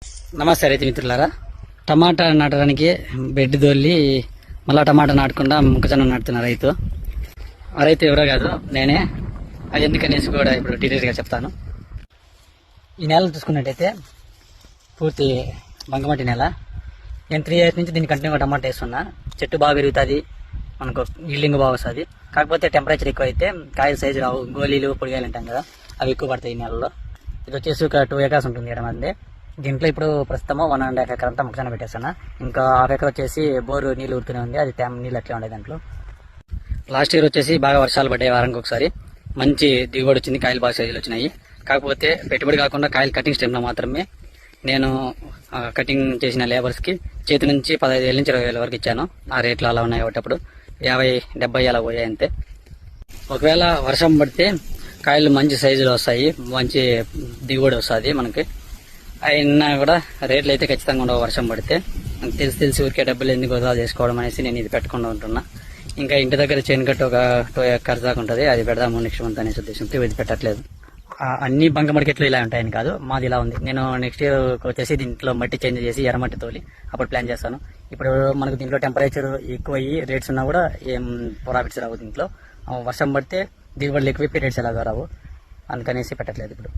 నమస్తే రైతు మిత్రులారా, టమాటా నాటడానికి బెడ్ దోల్లి మళ్ళా టమాటా నాటకుండా మొక్కజొన్న నాటుతున్న రైతు. ఆ రైతు ఎవరో కాదు, నేనే. అది ఎందుకనేసి కూడా ఇప్పుడు డీటెయిల్గా చెప్తాను. ఈ నెల చూసుకున్నట్టయితే పూర్తి బంకమట్టి నెల. నేను 3 years నుంచి దీన్ని కంటిన్యూగా టమాటా వేస్తున్నా. చెట్టు బాగా పెరుగుతుంది, మనకు ఈల్డింగ్ బాగా వస్తుంది. కాకపోతే టెంపరేచర్ ఎక్కువ అయితే కాయలు సైజు రావు. గోళీలు పొడిగాయలు అంటాం కదా, అవి ఎక్కువ పడతాయి ఈ నెలలో. ఇది వచ్చేసి ఒక 2 acres ఉంటుంది ఎడమంది. దీంట్లో ఇప్పుడు ప్రస్తుతము 1.5 acre అంతా మొక్కజొన్న పెట్టేస్తున్నా. ఇంకా 1/2 acre వచ్చేసి బోరు నీళ్ళు ఊరుతూనే ఉంది, అది నీళ్ళు అట్లే ఉండే దాంట్లో. లాస్ట్ ఇయర్ వచ్చేసి బాగా వర్షాలు పడ్డాయి, వారానికి ఒకసారి మంచి దిగుబడి వచ్చింది, కాయలు బాగా సైజులు వచ్చినాయి. కాకపోతే పెట్టుబడి కాకుండా కాయలు కటింగ్ స్టెమ్లో మాత్రమే నేను కటింగ్ చేసిన లేబర్స్కి చేతి నుంచి 15,000 నుంచి 20,000 వరకు ఇచ్చాను. ఆ రేట్లు అలా ఉన్నాయి కాబట్టి అప్పుడు 50-70 అలా పోయాయి అంతే. ఒకవేళ వర్షం పడితే కాయలు మంచి సైజులో వస్తాయి, మంచి దిగుబడి వస్తుంది మనకి. అయినా కూడా రేట్లు అయితే ఖచ్చితంగా ఉండవు వర్షం పడితే. తెలిసి ఊరికే డబ్బులు ఎందుకు వృధా చేసుకోవడం అనేసి నేను ఇది పెట్టకుండా ఉంటున్నా. ఇంకా ఇంటి దగ్గర చేను కట్టు ఒక 2 acres దాకా ఉంటుంది, అది పెడదాము నెక్స్ట్ మంత్ అనేసి ఉద్దేశంతో ఇది పెట్టట్లేదు. అన్ని బంక మడికెట్లు ఇలా ఉంటాయని కాదు, మాది ఇలా ఉంది. నేను నెక్స్ట్ ఇయర్ వచ్చేసి దీంట్లో మట్టి చేంజ్ చేసి ఎర్రమట్టి తోలి అప్పుడు ప్లాన్ చేస్తాను. ఇప్పుడు మనకు దీంట్లో టెంపరేచర్ ఎక్కువ అయ్యి రేట్స్ ఉన్నా కూడా ఏం ప్రాఫిట్స్ రావు దీంట్లో. వర్షం పడితే దిగుబడులు ఎక్కువైపోయి రేట్స్ ఎలాగో రావు, అందుకనేసి పెట్టట్లేదు ఇప్పుడు.